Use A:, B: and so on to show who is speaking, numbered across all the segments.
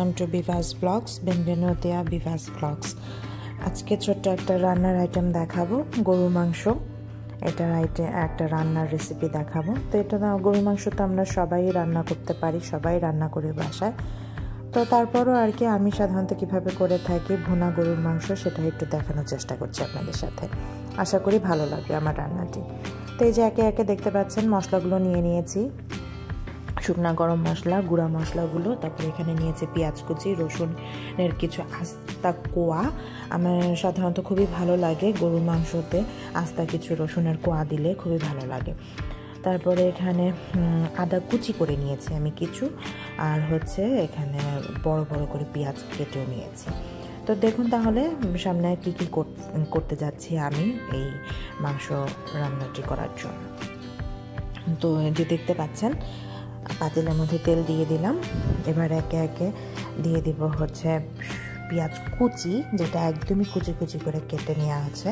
A: Welcome to Bibhas blogs. বেনভেনুতি আ Bibhas blogs. আজকে ছোট্ট একটা রান্নার আইটেম দেখাবো, গরুর মাংস। এটার একটা রান্নার রেসিপি দেখাবো। তো এটা গরুর মাংস তো আমরা সবাই রান্না করতে পারি, সবাই রান্না করি বাসায়। তো তারপরও আর কি আমি সাধারণত কীভাবে করে থাকি ভুনা গরুর মাংস, সেটা একটু দেখানোর চেষ্টা করছি আপনাদের সাথে। আশা করি ভালো লাগবে আমার রান্নাটি। তো এই যে একে একে দেখতে পাচ্ছেন মশলাগুলো নিয়ে নিয়েছি, শুকনা গরম মশলা, গুঁড়া মশলাগুলো, তারপরে এখানে নিয়েছে পেঁয়াজ কুচি, রসুনের কিছু আস্তা কোয়া। আমার সাধারণত খুবই ভালো লাগে গরুর মাংসতে আস্তা কিছু রসুনের কোয়া দিলে খুবই ভালো লাগে। তারপরে এখানে আদা কুচি করে নিয়েছি আমি কিছু, আর হচ্ছে এখানে বড় বড় করে পেঁয়াজ কেটেও নিয়েছি। তো দেখুন তাহলে সামনে কী কী করতে যাচ্ছি আমি এই মাংস রান্নাটি করার জন্য। তো যে দেখতে পাচ্ছেন পাতিলের মধ্যে তেল দিয়ে দিলাম। এবার একে একে দিয়ে দিব হচ্ছে পেঁয়াজ কুচি, যেটা একদমই কুচি কুচি করে কেটে নেওয়া আছে।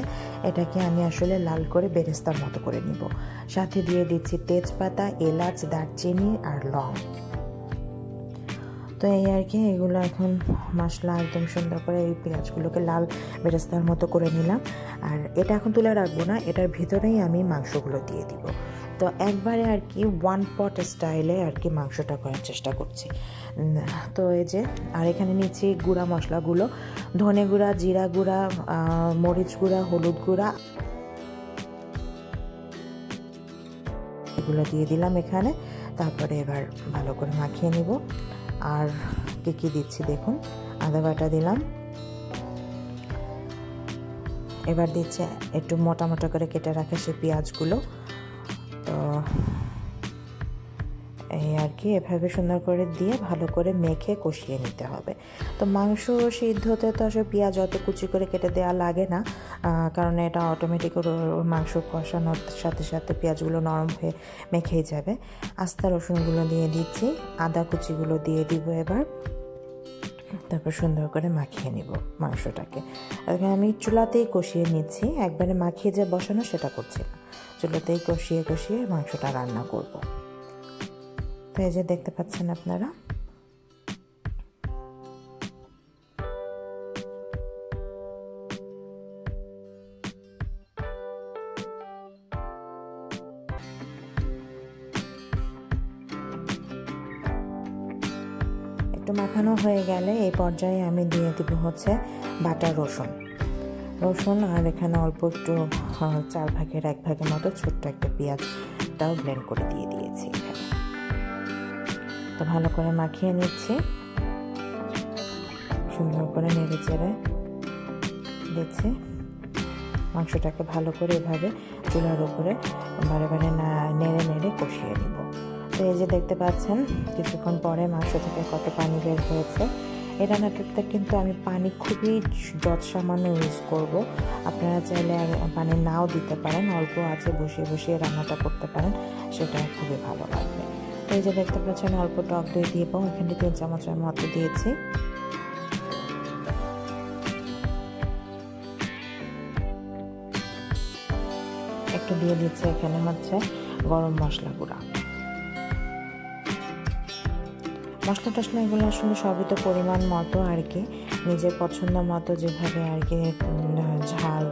A: এটাকে আমি আসলে লাল করে বেরেস্তার মতো করে নিব। সাথে দিয়ে দিচ্ছি তেজপাতা, এলাচ, দারচিনি আর লং। তো এই আর কি, এগুলো এখন মশলা একদম সুন্দর করে এই পেঁয়াজগুলোকে লাল বেরেস্তার মতো করে নিলাম। আর এটা এখন তুলে রাখবো না, এটার ভিতরেই আমি মাংসগুলো দিয়ে দিব। তো একবারে আর কি ওয়ান পট স্টাইলে আর কি মাংসটা করার চেষ্টা করছি। তো এই যে আর এখানে নিচ্ছি গুঁড়া মশলাগুলো, ধনে গুঁড়া, জিরা গুঁড়া, মরিচ গুঁড়া, হলুদ গুঁড়া, এগুলো দিয়ে দিলাম এখানে। তারপরে এবার ভালো করে মাখিয়ে নিব। আর কী দিচ্ছি দেখুন, আদা বাটা দিলাম। এবার দিচ্ছে একটু মোটা মোটা করে কেটে রাখা সে পেঁয়াজগুলো। তো এই আর কি, এভাবে সুন্দর করে দিয়ে ভালো করে মেখে কষিয়ে নিতে হবে। তো মাংস সিদ্ধতে তো আসলে পেঁয়াজ অত কুচি করে কেটে দেওয়া লাগে না, কারণ এটা অটোমেটিক মাংস কষানোর সাথে সাথে পেঁয়াজগুলো নরম হয়ে মেখেই যাবে। আস্তা রসুনগুলো দিয়ে দিচ্ছি, আদা কুচিগুলো দিয়ে দিব এবার। তারপর সুন্দর করে মাখিয়ে নিব মাংসটাকে। আমি চুলাতেই কষিয়ে নিচ্ছি, একবারে মাখিয়ে যে বসানো সেটা করছি না, চুলাতেই কষিয়ে কষিয়ে মাংসটা রান্না করব। তো এই যে দেখতে পাচ্ছেন আপনারা, একটু মাখানো হয়ে গেলে এই পর্যায়ে আমি দিয়ে দিব হচ্ছে বাটা রসুন, আর এখানে অল্প একটু 4 ভাগের 1 ভাগের মতো ছোট্ট একটা পেঁয়াজটাও ব্লেন্ড করে দিয়ে দিয়েছি এখানে। তো ভালো করে মাখিয়ে নিচ্ছি, সুন্দর করে নেড়ে চেড়ে দিচ্ছি মাংসটাকে। ভালো করে এভাবে চুলার উপরে বারে বারে নেড়ে নেড়ে কষিয়ে নিব। তো এই যে দেখতে পাচ্ছেন কিছুক্ষণ পরে মাংস থেকে কত পানি বের হয়েছে। এই রান্নাটাতে কিন্তু আমি পানি খুবই সামান্য ইউজ করব। আপনারা চাইলে পানি নাও দিতে পারেন, অল্প আছে বসিয়ে বসিয়ে রান্নাটা করতে পারেন, সেটা খুবই ভালো লাগবে। তো এই যে দেখতে পাচ্ছেন অল্প টক দই দিব, এখানে 3 চামচের মতো দিয়েছি। একটু দিয়ে দিচ্ছি এখানে হচ্ছে গরম মশলা গুঁড়া। মশলা টশলা এগুলো আসলে সবই তো পরিমাণ মতো আর কি, নিজের পছন্দ মতো যেভাবে আর কি ঝাল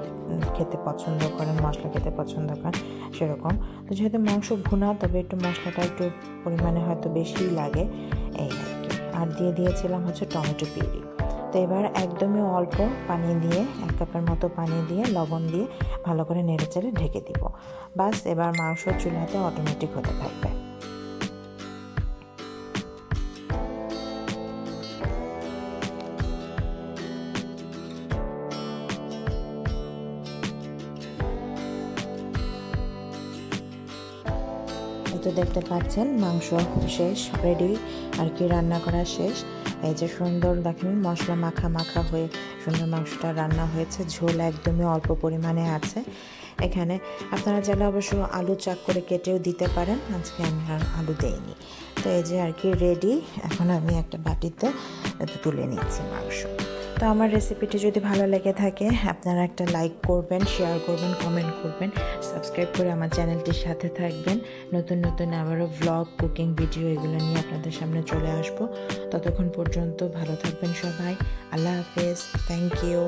A: খেতে পছন্দ করেন, মশলা খেতে পছন্দ করেন সেরকম। তো যেহেতু মাংস ভুনা, তবে একটু মশলাটা একটু পরিমাণে হয়তো বেশিই লাগে এই আর কি। আর দিয়ে দিয়েছিলাম হচ্ছে টমেটো পিউরি। তো এবার একদমই অল্প পানি দিয়ে, 1 কাপের মতো পানি দিয়ে, লবণ দিয়ে ভালো করে নেড়ে চেড়ে ঢেকে দিব। বাস, এবার মাংস চুলাতে অটোমেটিক হতে থাকবে। তো দেখতে পাচ্ছেন মাংস শেষ, রেডি আর কি, রান্না করা শেষ। এই যে সুন্দর দেখেন মশলা মাখা মাখা হয়ে সুন্দর মাংসটা রান্না হয়েছে। ঝোল একদমই অল্প পরিমাণে আছে এখানে। আপনারা চাইলে অবশ্য আলু চাক করে কেটেও দিতে পারেন, আজকে আমি আর আলু দেইনি। তো এই যে আর কি রেডি। এখন আমি একটা বাটিতে তুলে নিচ্ছি মাংস। তো আমার রেসিপিটি যদি ভালো লেগে থাকে আপনারা একটা লাইক করবেন, শেয়ার করবেন, কমেন্ট করবেন, সাবস্ক্রাইব করে আমার চ্যানেলটির সাথে থাকবেন। নতুন নতুন আবারও ভ্লগ, কুকিং ভিডিও এগুলো নিয়ে আপনাদের সামনে চলে আসবো। ততক্ষণ পর্যন্ত ভালো থাকবেন সবাই। আল্লাহ হাফেজ। Thank you.